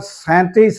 37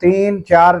3-4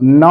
9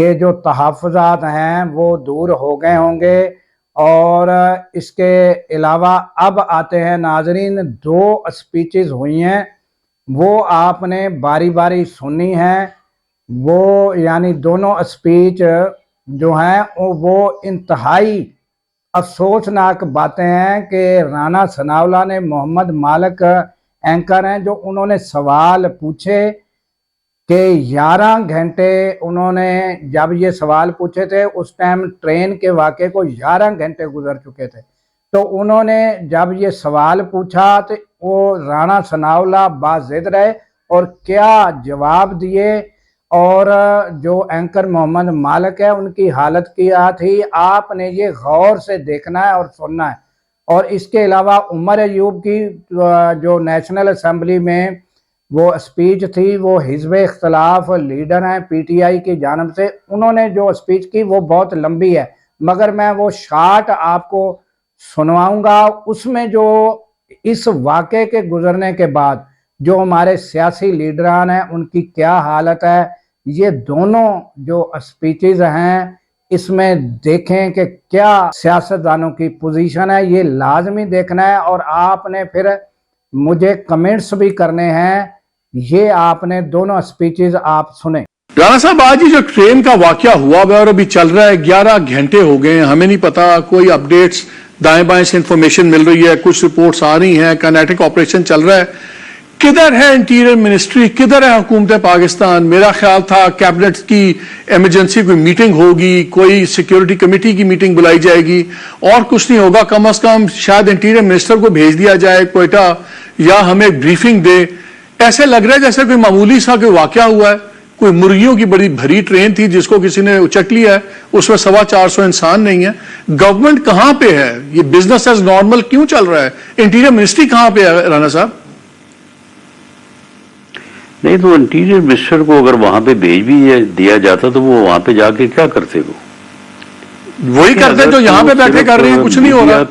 کے جو تحفظات ہیں وہ دور ہو گئے ہوں گے. اور اس کے علاوہ اب آتے ہیں ناظرین, 2 اسپیچز ہوئی ہیں وہ آپ نے باری باری سنی ہیں. وہ یعنی دونوں اسپیچ جو ہیں وہ انتہائی افسوسناک باتیں ہیں کہ رانا ثناءاللہ نے محمد مالک اینکر ہیں جو انہوں نے سوال پوچھے کہ 11 گھنٹے انہوں نے جب یہ سوال پوچھے تھے اس ٹائم ٹرین کے واقعے کو 11 گھنٹے گزر چکے تھے. تو انہوں نے جب یہ سوال پوچھا تو وہ رانا ثناءاللہ باضد رہے اور کیا جواب دیے. اور جو اینکر محمد مالک ہے ان کی حالت کیا تھی آپ نے یہ غور سے دیکھنا ہے اور سننا ہے. اور اس کے علاوہ عمر ایوب کی جو نیشنل اسمبلی میں وہ اسپیچ تھی, وہ حزب اختلاف لیڈر ہیں پی ٹی آئی کی جانب سے, انہوں نے جو اسپیچ کی وہ بہت لمبی ہے مگر میں وہ شارٹ آپ کو سنواؤں گا. اس میں جو اس واقعے کے گزرنے کے بعد جو ہمارے سیاسی لیڈران ہیں ان کی کیا حالت ہے, یہ دونوں جو اسپیچز ہیں اس میں دیکھیں کہ کیا سیاستدانوں کی پوزیشن ہے, یہ لازمی دیکھنا ہے. اور آپ نے پھر مجھے کمنٹس بھی کرنے ہیں. یہ آپ نے دونوں اسپیچز آپ سنیں. رانا صاحب, آج ہی جو ٹرین کا واقعہ ہوا ہے اور ابھی چل رہا ہے, 11 گھنٹے ہو گئے ہیں, ہمیں نہیں پتا, کوئی اپڈیٹس دائیں بائیں سے انفارمیشن مل رہی ہے, کچھ رپورٹس آ رہی ہیں, کائنیٹک آپریشن چل رہا ہے. کدھر ہے انٹیریئر منسٹری, کدھر ہے حکومت پاکستان؟ میرا خیال تھا کیبنٹ کی ایمرجنسی کوئی میٹنگ ہوگی, کوئی سیکیورٹی کمیٹی کی میٹنگ بلائی جائے گی, اور کچھ نہیں ہوگا. کم از کم شاید انٹیریئر منسٹر کو بھیج دیا جائے کوئٹہ, یا ہمیں بریفنگ دے. ایسے لگ رہا ہے جیسے کوئی معمولی سا کوئی واقعہ ہوا ہے, کوئی مرغیوں کی بڑی بھری ٹرین تھی جس کو کسی نے اچک لیا ہے, اس میں 450 انسان نہیں ہے. گورنمنٹ کہاں پہ ہے؟ یہ بزنس ایز نارمل کیوں چل رہا ہے؟ انٹیریئر منسٹری کہاں پہ ہے رانا صاحب؟ نہیں تو انٹیریئر منسٹر کو اگر وہاں پہ بھیج بھی دیا جاتا تو وہ وہاں پہ جا کے کیا کرتے؟ وہی کرتے جو یہاں پہ بیٹھے کر رہے ہیں, کچھ نہیں ہو رہا.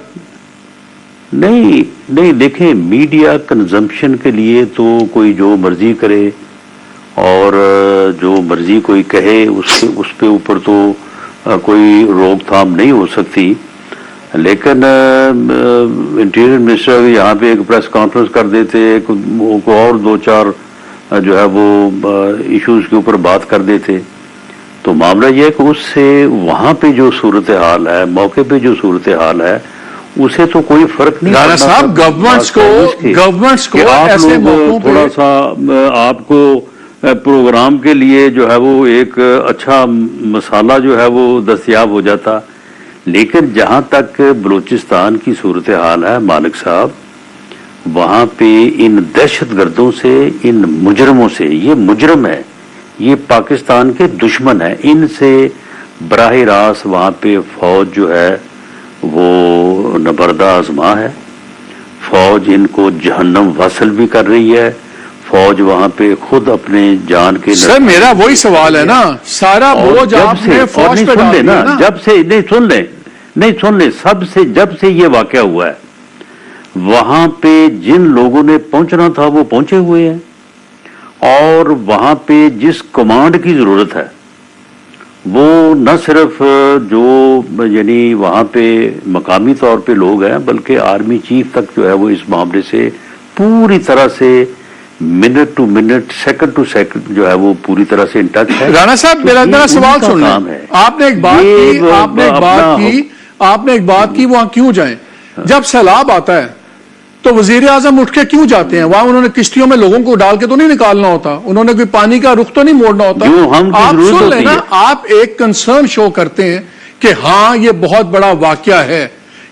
نہیں دیکھیں, میڈیا کنزمپشن کے لیے تو کوئی جو مرضی کرے اور جو مرضی کوئی کہے اس پہ اوپر تو کوئی روک تھام نہیں ہو سکتی. لیکن انٹیریئر منسٹر یہاں پہ ایک پریس کانفرنس کر دیتے, اور 2-4 جو ہے وہ ایشوز کے اوپر بات کر دیتے, تو معاملہ یہ ہے کہ اس سے وہاں پہ جو صورتحال ہے, موقع پہ جو صورتحال ہے, اسے تو کوئی فرق نہیں. رانا صاحب, گورنمنٹس کو ایسے موقعوں پہ تھوڑا سا آپ کو پروگرام کے لیے جو ہے وہ ایک اچھا مسالہ جو ہے وہ دستیاب ہو جاتا. لیکن جہاں تک بلوچستان کی صورتحال ہے مالک صاحب, وہاں پہ ان دہشت گردوں سے, ان مجرموں سے, یہ مجرم ہے, یہ پاکستان کے دشمن ہیں, ان سے براہ راست وہاں پہ فوج جو ہے وہ نبردہ آزما ہے. فوج ان کو جہنم واصل بھی کر رہی ہے. فوج وہاں پہ خود اپنے جان کے سر میرا وہی سوال ہے نا, سارا بوجھ آپ نے فوج پہ ڈال دیا نا. جب سے نہیں سن لیں, جب سے یہ واقعہ ہوا ہے وہاں پہ جن لوگوں نے پہنچنا تھا وہ پہنچے ہوئے ہیں, اور وہاں پہ جس کمانڈ کی ضرورت ہے وہ نہ صرف جو یعنی وہاں پہ مقامی طور پہ لوگ ہیں, بلکہ آرمی چیف تک جو ہے وہ اس معاملے سے پوری طرح سے minute to minute, second to second جو ہے وہ پوری طرح سے ان ٹچ ہے. رانا صاحب میرا سوال سن لیں, آپ نے ایک بات کی, وہاں کیوں جائیں؟ جب سیلاب آتا ہے تو وزیر اعظم اٹھ کے کیوں جاتے ہیں وہاں؟ انہوں نے کشتیوں میں لوگوں کو ڈال کے تو نہیں نکالنا ہوتا, انہوں نے کوئی پانی کا رخ تو نہیں موڑنا ہوتا. آپ سن لیں نا, آپ ایک کنسرن شو کرتے ہیں کہ ہاں یہ بہت بڑا واقعہ ہے.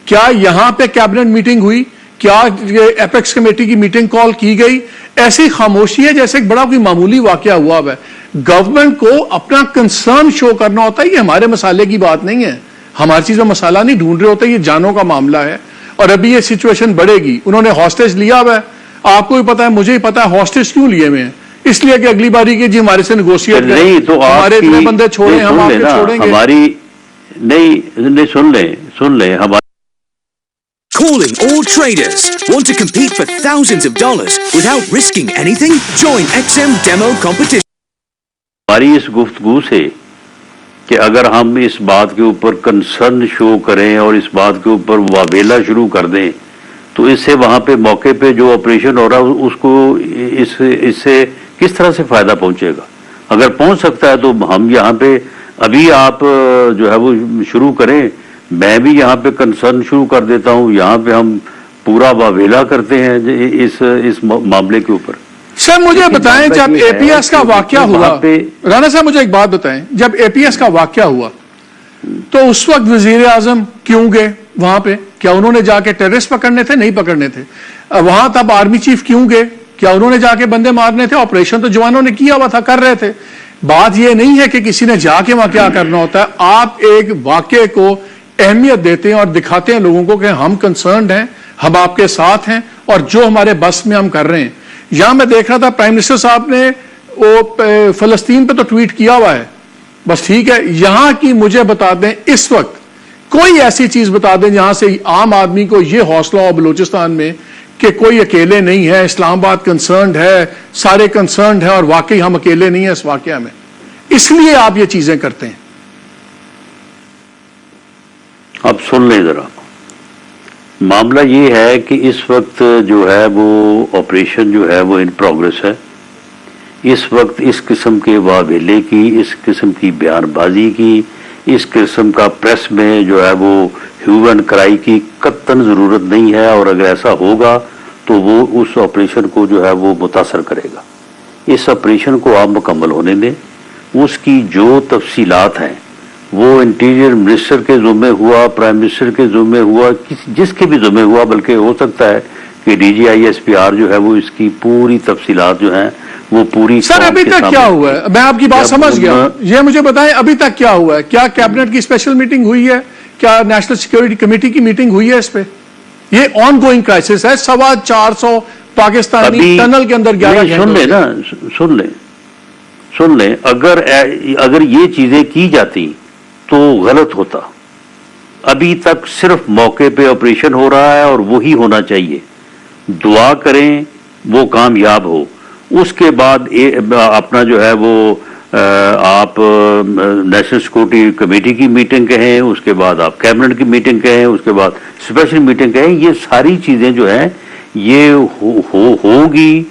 کیا یہاں پہ کیبنٹ میٹنگ ہوئی؟ کیا ایپیکس کمیٹی کی میٹنگ کال کی گئی؟ ایسی خاموشی ہے جیسے ایک بڑا کوئی معمولی واقعہ ہوا ہے. گورنمنٹ کو اپنا کنسرن شو کرنا ہوتا ہے. یہ ہمارے مسالے کی بات نہیں ہے, ہماری چیز میں مسالہ نہیں ڈھونڈ رہے ہوتے, یہ جانوں کا معاملہ ہے. اور ابھی یہ سچویشن بڑھے گی. انہوں نے ہاسٹیج لیا ہوا ہے, آپ کو بھی پتا ہے, مجھے ہی پتا ہے ہاسٹیج کیوں لیے ہوئے ہیں. اس لیے کہ اگلی باری کے جی ہمارے سے نیگوشیٹ کریں, ہمارے اتنے بندے چھوڑیں, ہم آپ کے چھوڑیں گے. ہماری نہیں سن لیں ہماری Calling all traders. Want to compete for thousands of dollars without risking anything? Join XM Demo Competition. ہماری اس گفتگو سے کہ اگر ہم اس بات کے اوپر کنسرن شو کریں اور اس بات کے اوپر واویلا شروع کر دیں تو اس سے وہاں پہ موقع پہ جو آپریشن ہو رہا ہے اس کو اس سے کس طرح سے فائدہ پہنچے گا؟ اگر پہنچ سکتا ہے تو ہم یہاں پہ ابھی آپ جو ہے وہ شروع کریں، میں بھی یہاں پہ کنسرن شروع کر دیتا ہوں، یہاں پہ ہم پورا واویلا کرتے ہیں اس معاملے کے اوپر۔ سر مجھے بتائیں جب اے پی ایس کا واقعہ ہوا، رانا صاحب مجھے ایک بات بتائیں، جب اے پی ایس کا واقعہ ہوا تو اس وقت وزیر اعظم کیوں گئے وہاں پہ؟ کیا انہوں نے جا کے ٹیررسٹ پکڑنے تھے؟ نہیں پکڑنے تھے۔ وہاں تب آرمی چیف کیوں گئے؟ کیا انہوں نے جا کے بندے مارنے تھے؟ آپریشن تو جوانوں نے کیا ہوا تھا، کر رہے تھے۔ بات یہ نہیں ہے کہ کسی نے جا کے وہاں کیا کرنا ہوتا ہے، آپ ایک واقعے کو اہمیت دیتے ہیں اور دکھاتے ہیں لوگوں کو کہ ہم کنسرنڈ ہیں، ہم آپ کے ساتھ ہیں اور جو ہمارے بس میں ہم کر رہے ہیں۔ یہاں میں دیکھ رہا تھا پرائم منسٹر صاحب نے وہ فلسطین پہ تو ٹویٹ کیا ہوا ہے، بس ٹھیک ہے، یہاں کی مجھے بتا دیں اس وقت کوئی ایسی چیز بتا دیں جہاں سے عام آدمی کو یہ حوصلہ ہو بلوچستان میں کہ کوئی اکیلے نہیں ہے، اسلام آباد کنسرنڈ ہے، سارے کنسرنڈ ہیں اور واقعی ہم اکیلے نہیں ہیں اس واقعہ میں، اس لیے آپ یہ چیزیں کرتے ہیں۔ اب سن لیں ذرا، معاملہ یہ ہے کہ اس وقت جو ہے وہ آپریشن جو ہے وہ ان پروگرس ہے۔ اس وقت اس قسم کے واویلے کی، اس قسم کی بیان بازی کی، اس قسم کا پریس میں جو ہے وہ ہیو اینڈ کرائی کی قطعاً ضرورت نہیں ہے، اور اگر ایسا ہوگا تو وہ اس آپریشن کو جو ہے وہ متاثر کرے گا۔ اس آپریشن کو آپ مکمل ہونے دیں، اس کی جو تفصیلات ہیں وہ انٹیریئر منسٹر کے ذمے ہوا، پرائم منسٹر کے ذمے ہوا، جس کے بھی ذمے ہوا، بلکہ ہو سکتا ہے کہ D G I S P R جو ہے وہ اس کی پوری تفصیلات جو ہیں وہ پوری۔ سر ابھی تک کیا ہوا ہے؟ میں آپ کی بات سمجھ گیا، یہ مجھے بتائیں ابھی تک کیا ہوا ہے؟ کیا کیبنٹ کی اسپیشل میٹنگ ہوئی ہے؟ کیا نیشنل سیکیورٹی کمیٹی کی میٹنگ ہوئی ہے اس پہ؟ یہ آن گوئنگ کرائسس ہے، 450 پاکستانی ٹنل کے اندر 11 سن لیں نا، سن لیں، اگر یہ چیزیں کی جاتی تو غلط ہوتا۔ ابھی تک صرف موقع پہ آپریشن ہو رہا ہے اور وہی ہونا چاہیے۔ دعا کریں وہ کامیاب ہو، اس کے بعد اپنا جو ہے وہ آپ نیشنل سیکورٹی کمیٹی کی میٹنگ کہیں، اس کے بعد آپ کیبنٹ کی میٹنگ کہیں، اس کے بعد اسپیشل میٹنگ کہیں، یہ ساری چیزیں جو ہیں یہ ہوگی،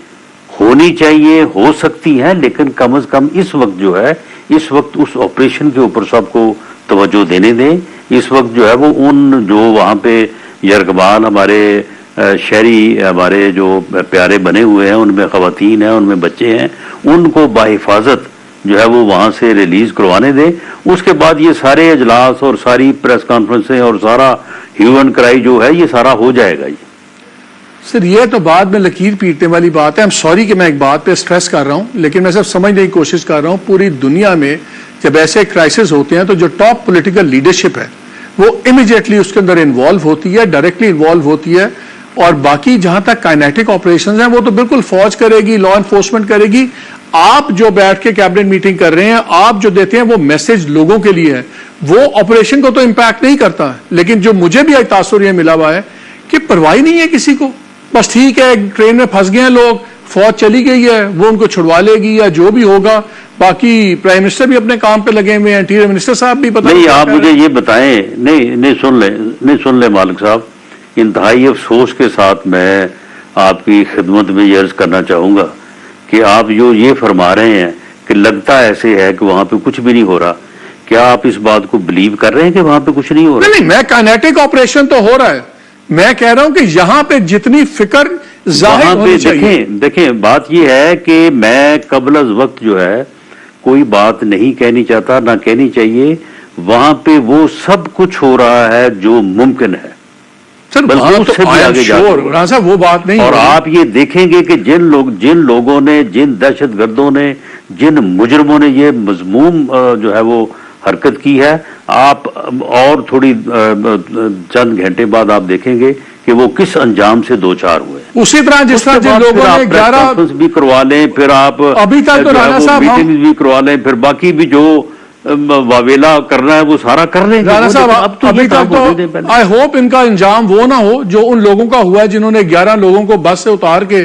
ہونی چاہیے، ہو سکتی ہیں، لیکن کم از کم اس وقت جو ہے، اس وقت اس آپریشن کے اوپر سب کو توجہ دینے دیں۔ اس وقت جو ہے وہ ان جو وہاں پہ یرغمال ہمارے شہری ہمارے جو پیارے بنے ہوئے ہیں، ان میں خواتین ہیں، ان میں بچے ہیں، ان کو باحفاظت جو ہے وہ وہاں سے ریلیز کروانے دیں۔ اس کے بعد یہ سارے اجلاس اور ساری پریس کانفرنسیں اور سارا ہیو اینڈ کرائی جو ہے یہ سارا ہو جائے گا۔ سر یہ تو بعد میں لکیر پیٹنے والی بات ہے، I'm sorry کہ میں ایک بات پہ سٹریس کر رہا ہوں، لیکن میں صرف سمجھنے کی کوشش کر رہا ہوں، پوری دنیا میں جب ایسے کرائسس ہوتے ہیں تو جو ٹاپ پولیٹیکل لیڈرشپ ہے وہ امیڈیٹلی اس کے اندر انوالو ہوتی ہے، ڈائریکٹلی انوالو ہوتی ہے، اور باقی جہاں تک کائنیٹک آپریشنز ہیں وہ تو بالکل فوج کرے گی، لا انفورسمنٹ کرے گی۔ آپ جو بیٹھ کے کیبنٹ میٹنگ کر رہے ہیں، آپ جو دیتے ہیں وہ میسج لوگوں کے لیے ہے، وہ آپریشن کو تو امپیکٹ نہیں کرتا، لیکن جو مجھے بھی ایک تاثر یہ ملا ہوا ہے کہ پرواہ نہیں ہے کسی کو، بس ٹھیک ہے ٹرین میں پھنس گئے ہیں لوگ، فوج چلی گئی ہے، وہ ان کو چھڑوا لے گی یا جو بھی ہوگا، باقی پرائم منسٹر بھی اپنے کام پہ لگے ہوئے ہیں، انٹیریئر منسٹر صاحب بھی پتہ نہیں۔ آپ مجھے یہ بتائیں، نہیں سن لیں مالک صاحب، انتہائی افسوس کے ساتھ میں آپ کی خدمت میں یہ عرض کرنا چاہوں گا کہ آپ جو یہ فرما رہے ہیں کہ لگتا ایسے ہے کہ وہاں پہ کچھ بھی نہیں ہو رہا، کیا آپ اس بات کو بلیو کر رہے ہیں کہ وہاں پہ کچھ نہیں ہو رہا؟ نہیں، میں کائنیٹک آپریشن تو ہو رہا ہے، میں کہہ رہا ہوں کہ یہاں پہ جتنی فکر ظاہر ہونی چاہیے۔ دیکھیں بات یہ ہے کہ میں قبل از وقت جو ہے کوئی بات نہیں کہنی چاہتا، نہ کہنی چاہیے، وہاں پہ وہ سب کچھ ہو رہا ہے جو ممکن ہے، وہ بات نہیں۔ اور آپ یہ دیکھیں گے کہ جن لوگوں نے، جن دہشت گردوں نے، جن مجرموں نے یہ مذموم جو ہے وہ حرکت کی ہے، آپ اور تھوڑی چند گھنٹے بعد آپ دیکھیں گے کہ وہ کس انجام سے دو چار ہوئے۔ اسی طرح جس طرح جن لوگوں نے 11 بھی کروا لیں، پھر آپ ابھی تک تو رانا صاحب میٹنگ بھی کروا لیں، پھر باقی بھی جو واویلا کرنا ہے وہ سارا کر لیں۔ رانا صاحب ابھی تک تو آئی ہوپ ان کا انجام وہ نہ ہو جو ان لوگوں کا ہوا ہے جنہوں نے 11 لوگوں کو بس سے اتار کے